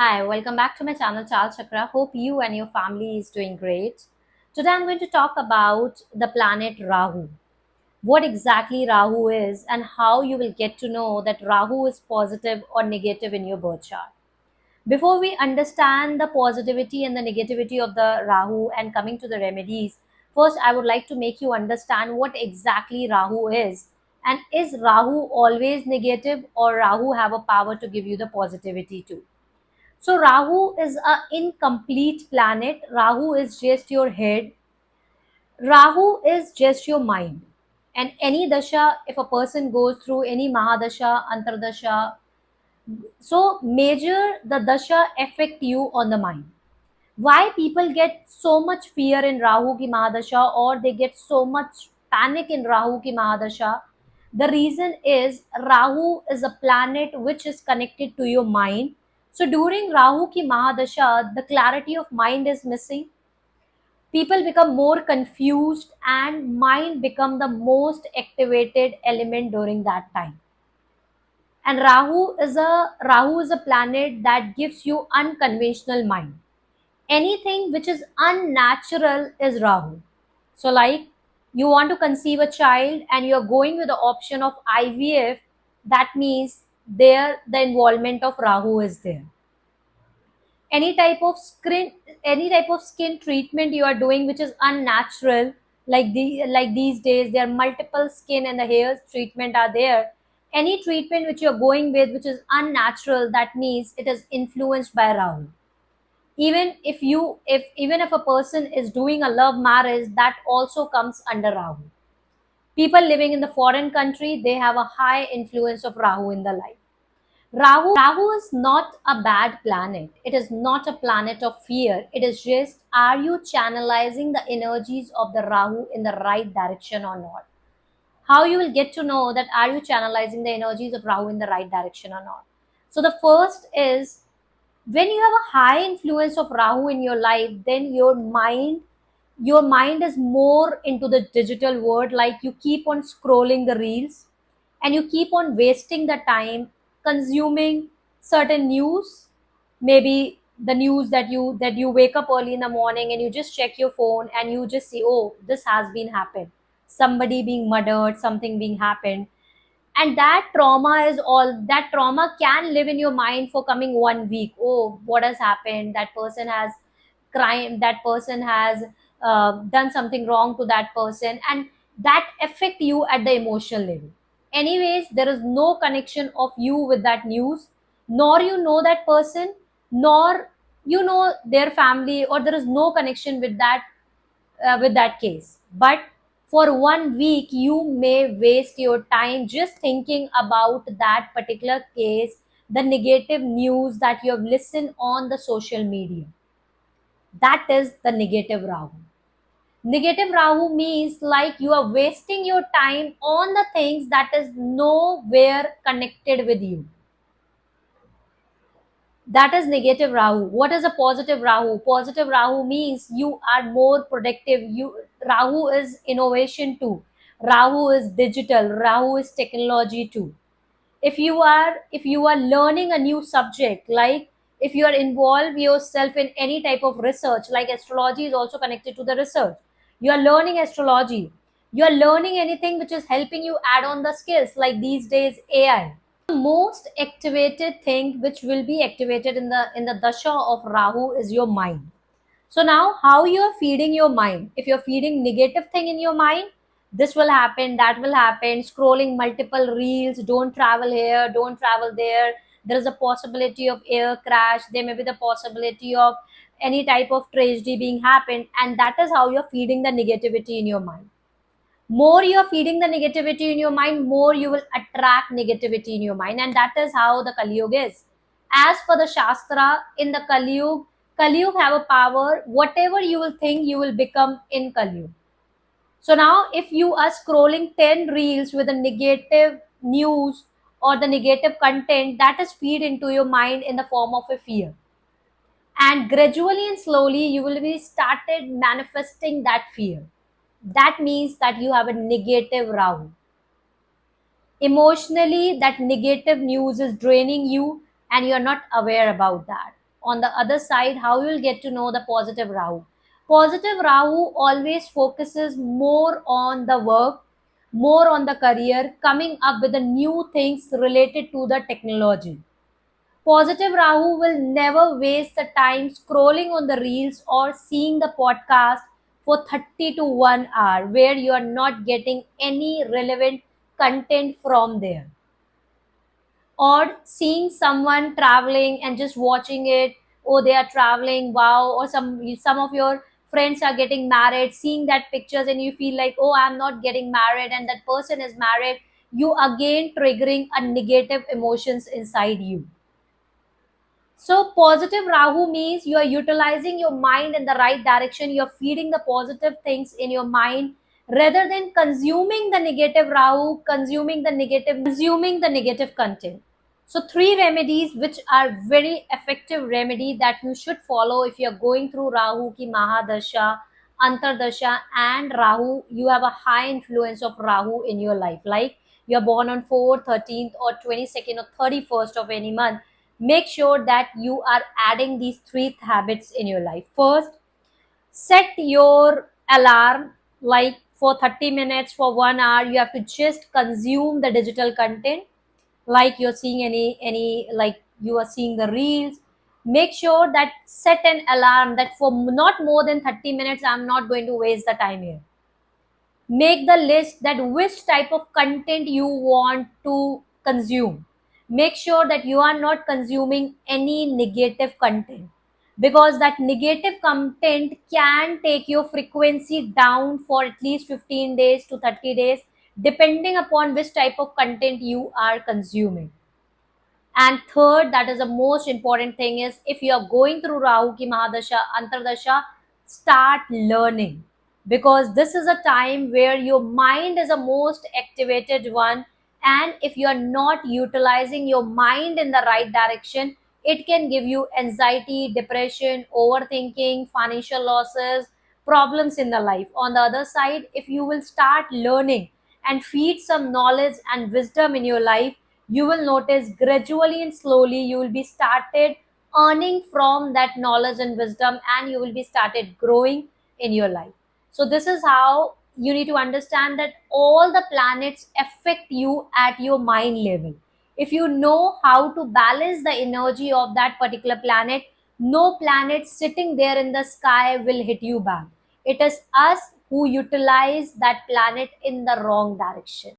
Hi, welcome back to my channel Chal Chakra. Hope you and your family is doing great. Today I'm going to talk about the planet Rahu. What exactly Rahu is and how you will get to know that Rahu is positive or negative in your birth chart. Before we understand the positivity and the negativity of the Rahu and coming to the remedies, first I would like to make you understand what exactly Rahu is. And is Rahu always negative or Rahu have a power to give you the positivity too? So Rahu is a incomplete planet. Rahu is just your head. Rahu is just your mind. And any dasha, if a person goes through any Mahadasha, Antardasha, so major the dasha affect you on the mind. Why people get so much fear in Rahu ki Mahadasha or they get so much panic in Rahu ki Mahadasha? The reason is Rahu is a planet which is connected to your mind. So during Rahu ki Mahadasha, the clarity of mind is missing. People become more confused and mind become the most activated element during that time. And Rahu is a planet that gives you unconventional mind. Anything which is unnatural is Rahu. So, like you want to conceive a child and you're going with the option of IVF, that means there the involvement of Rahu is there. Any type of skin treatment you are doing which is unnatural, like these days there are multiple skin and the hair treatment are there. Any treatment which you're going with which is unnatural, that means it is influenced by Rahu. Even if a person is doing a love marriage, that also comes under Rahu. People living in the foreign country, they have a high influence of Rahu in the life. Rahu is not a bad planet. It is not a planet of fear. It is just, are you channelizing the energies of the Rahu in the right direction or not? How you will get to know that are you channelizing the energies of Rahu in the right direction or not? So the first is, when you have a high influence of Rahu in your life, then your mind is more into the digital world. Like you keep on scrolling the reels and you keep on wasting the time consuming certain news. Maybe the news that you wake up early in the morning and you just check your phone and you just see, oh, this has been happened, somebody being murdered, something being happened. And that trauma can live in your mind for coming 1 week. Oh, what has happened, that person has crime, that person has done something wrong to that person, and that affect you at the emotional level. Anyways, there is no connection of you with that news, nor you know that person, nor you know their family, or there is no connection with that case. But for 1 week, you may waste your time just thinking about that particular case, the negative news that you have listened on the social media. That is the negative Rahu. Negative Rahu means like you are wasting your time on the things that is nowhere connected with you. That is negative Rahu. What is a positive Rahu? Positive Rahu means you are more productive. Rahu is innovation too. Rahu is digital. Rahu is technology too. If you are learning a new subject, like if you are involved yourself in any type of research, like astrology is also connected to the research. You are learning astrology, you are learning anything which is helping you add on the skills, like these days AI. Most activated thing which will be activated in the dasha of Rahu is your mind. So now how you are feeding your mind? If you're feeding negative thing in your mind, this will happen, that will happen, scrolling multiple reels, don't travel here, don't travel there, there is a possibility of air crash, there may be the possibility of any type of tragedy being happened, and that is how you're feeding the negativity in your mind. More you're feeding the negativity in your mind, more you will attract negativity in your mind. And that is how the Kali Yuga is. As per the Shastra, in the Kali Yuga have a power. Whatever you will think, you will become in Kali Yuga. So now, if you are scrolling 10 reels with a negative news or the negative content, that is feed into your mind in the form of a fear. And gradually and slowly, you will be started manifesting that fear. That means that you have a negative Rahu. Emotionally, that negative news is draining you and you're not aware about that. On the other side, how you'll get to know the positive Rahu? Positive Rahu always focuses more on the work, more on the career, coming up with the new things related to the technology. Positive Rahu will never waste the time scrolling on the reels or seeing the podcast for 30 to 1 hour where you are not getting any relevant content from there, or seeing someone traveling and just watching it. Oh, they are traveling, wow. Or some of your friends are getting married, seeing that pictures and you feel like, oh, I'm not getting married and that person is married. You again triggering a negative emotions inside you. So positive Rahu means you are utilizing your mind in the right direction. You are feeding the positive things in your mind rather than consuming the negative Rahu, consuming the negative content. So three remedies which are very effective remedy that you should follow if you are going through Rahu ki Mahadasha, Antardasha and Rahu. You have a high influence of Rahu in your life. Like you are born on 4th, 13th or 22nd or 31st of any month. Make sure that you are adding these three habits in your life. First, set your alarm like for 30 minutes, for 1 hour. You have to just consume the digital content, like you're seeing any like you are seeing the reels. Make sure that set an alarm that for not more than 30 minutes I'm not going to waste the time here. Make the list that which type of content you want to consume. Make sure that you are not consuming any negative content, because that negative content can take your frequency down for at least 15 days to 30 days depending upon which type of content you are consuming. And third, that is the most important thing, is if you are going through Rahu ki Mahadasha, Antardasha, start learning, because this is a time where your mind is the most activated one. And if you are not utilizing your mind in the right direction, it can give you anxiety, depression, overthinking, financial losses, problems in the life. On the other side, if you will start learning and feed some knowledge and wisdom in your life, you will notice gradually and slowly you will be started earning from that knowledge and wisdom, and you will be started growing in your life. So this is how you need to understand that all the planets affect you at your mind level. If you know how to balance the energy of that particular planet, no planet sitting there in the sky will hit you back. It is us who utilize that planet in the wrong direction.